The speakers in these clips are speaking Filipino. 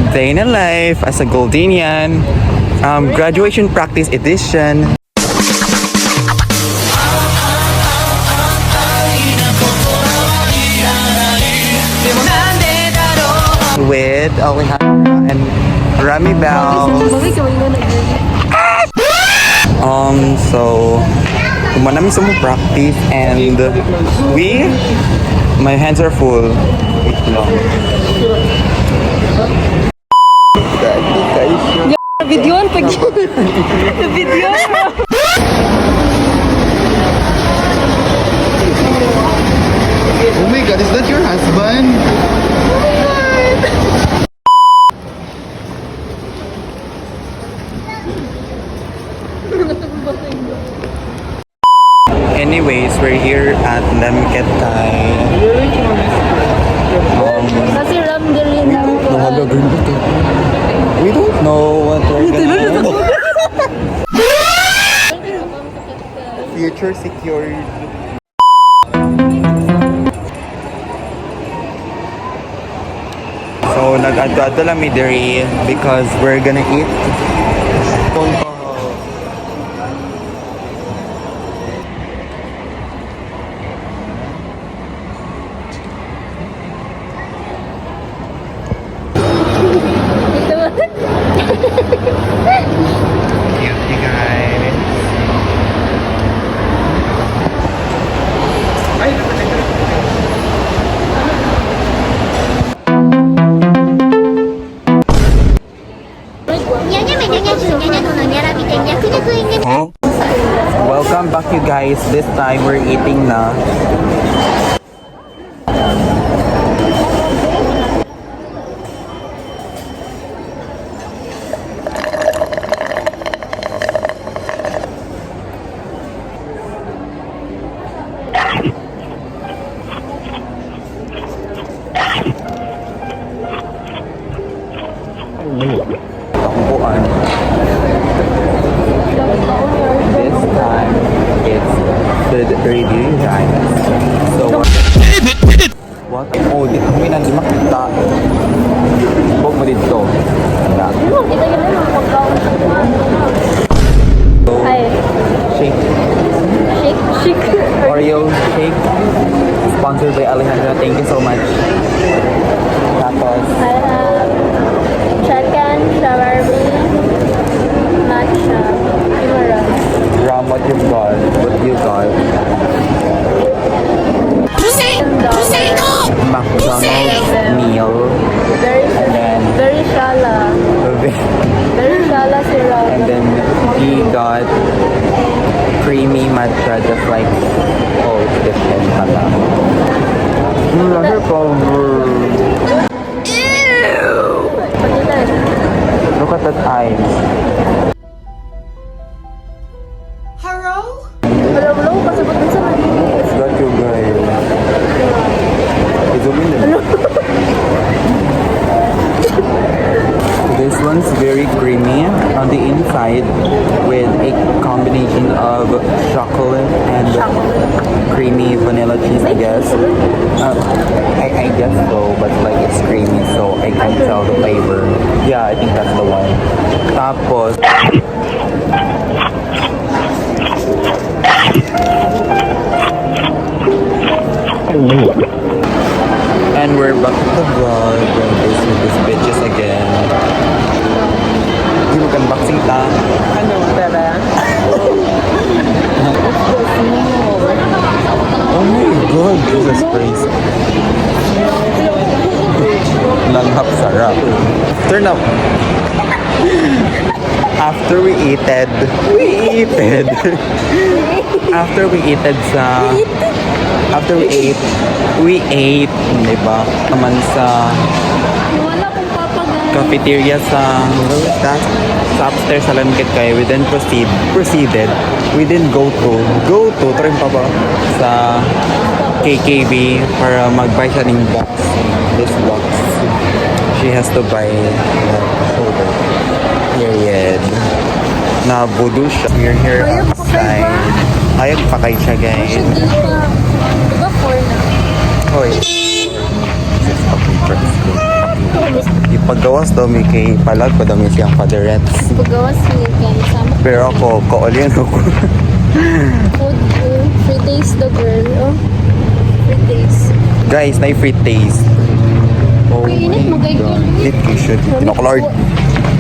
Day in a life as a Goldenian, graduation practice edition. With Alejandra and Rami Bell. So namin sa practice and my hands are full. Wait lang. Videoan pag videoan mo. Oh my God, is that your husband? Anyways, we're here at Lemketay. Kasi Ramdali na We don't know what we're gonna do. Future secured. So, nag-adto lang mi diri because we're gonna eat. Cute guys. Welcome back you guys. This time we're eating na. Takbuan. This time it's the review time. So what? Oh, di kami nang makita. Bog mo dito. Anak. So, shake. Oreo shake. Sponsored by Alejandra. Thank you so much. Tapos chicken, shawarma, matcha, Ram, what you got? What you got? McDonald's meal. And then very shala syrup. and then he got creamy matcha just like it's different pala. Look at that eyes. Hello, pasabot din sa It's got you guys. Zoom in. This one's very creamy on the inside with a combination of chocolate and creamy vanilla cheese, I guess. I guess so, but like it's creamy, so I can tell the flavor. Yeah, I think that's the one. Tapos, and we're back to the vlog. We're facing these bitches again. Di mag-unboxing ta. ano, tara? Oh my God, Jesus Christ. Langhap sarap. Turn up. After we ate, di ba? Naman sa Wala kong papagay. cafeteria sa upstairs sa Lemketay. We then proceeded. We didn't go to, try pa ba? Sa KKB para mag-buy siya ng box. This box. She has to buy the shoulder. Period. Na voodoo siya. We're here Ayaw pa kay outside. Ayaw pa kay siya, guys. Siya di pa. Diba 4 na? Hoy. This is fucking first school. Ipagawas daw may kay palag pa daw may siyang fatherettes. Pagawas ni guys. Sama Pero ako, kaulyan ako. food. Free taste the girl. Oh. Free taste. Guys, na free taste. Oh Uy, init mo, guys. Init kayo siya. Tinoklord.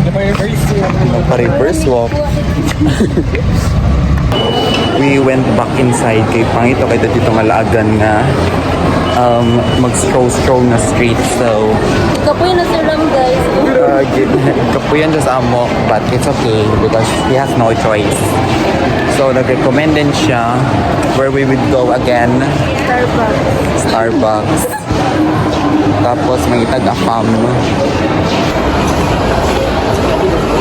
Nagpa-reverse walk. We went back inside kay Pangito kay dito nga laagan nga mag-stroll na street. So, Kapoy na sir lang guys. kapuyan siya sa amo, but it's okay because he has no choice. So, nag-recommend din siya where we would go again. Starbucks. Starbucks. Tapos may tag-afam.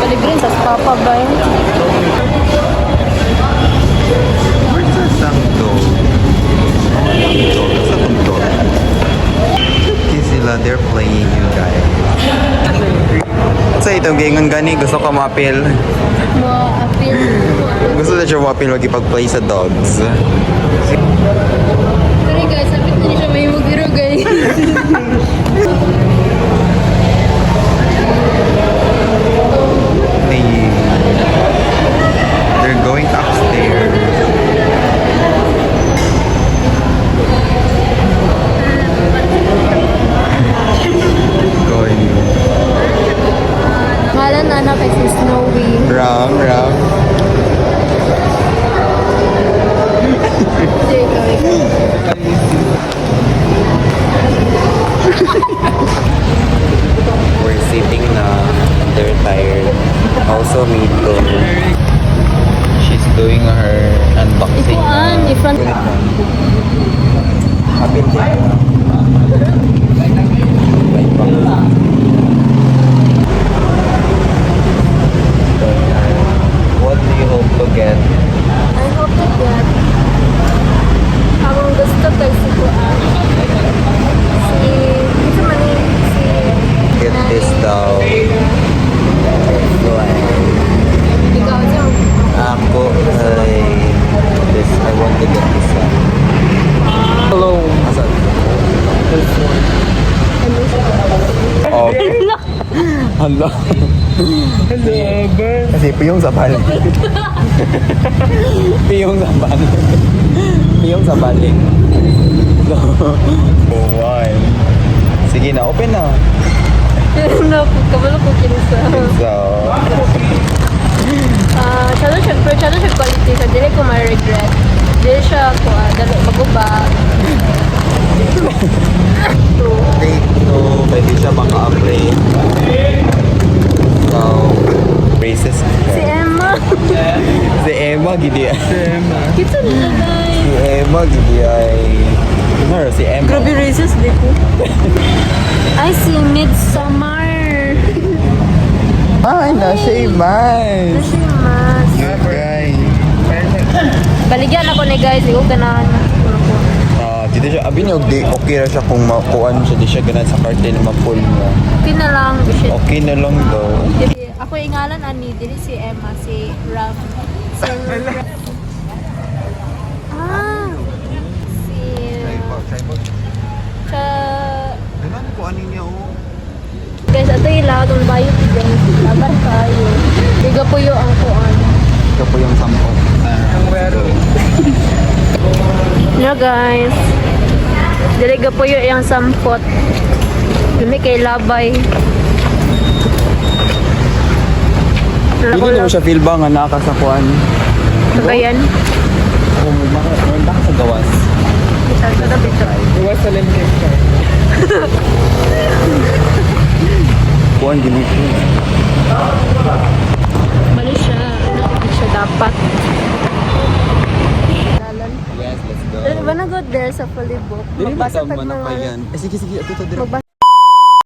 Paligrin, tas papa ba yun? Where's the santo? Sa punto. Okay sila, they're playing you guys. Sa itong gingon gani, gusto ka mapil. Ma-appeal. Gusto na siya mapil magipag-play sa dogs. Pero guys, sapit na siya may mugiro guys. Hey. They're going upstairs. Going. Mahala na anak kasi Snowy. Ram, ram. Sige, ikaw. We're sitting na. They're tired. Also, Mito. She's doing her unboxing. Ikuan, ifront. Apil din. What do you hope to get? I hope to get. Ang gusto kay si Kuan. Ito man si... Get this daw. Ikaw, siya. Ako ay this. I want to get this one. Hello. Asan? Oh. Hello. Kasi piyong sa balik. Piyong sa balik. Piyong sa balik. So, one. Sige na, open na. No, kabalo ko kinsa. So, Chalo siya quality sa dili ko ma-regret. Dili siya ko dalo maguba. take to, pwede siya maka-upgrade. So, braces. Si Emma. Si Emma, gidi ay. Kita nila guys. Si Emma, gidi ay. Ano, si Emma. Grabe racist di ko. Ay, si Midsummer. Ay, nasa Iman. Kasi mas. Okay. Baligyan ako ni guys. Ikaw ganahan na. Dito siya, abi niyo, di okay ra siya kung makuan siya, di siya ganun sa cartel na ma-pull niya. Okay na lang. Shit. Okay na lang daw. Ako ingalan ani. Dili si Emma. Si Ram. Si Ram. Ah. Si... Sa... Ganun ko ano niya, oh. Guys, ito yung lahat ng bayot guys. Laban tayo. Biga po yung ang kuan. Ito po yung sampo. Hello guys. Diliga po yung sampot. Lumi kay labay. Hindi mo siya feel ba nga nakasakuan? Sabayan. Kung maganda ka sa gawas. Iwas sa limit. Kuan, ginit siya. Bali siya. Hindi siya dapat. Yes, let's go. Wanna go there sa Fully Book? Dili Magbasa ba tag man pa mga... yan? Sige, sige, ito, Magbasa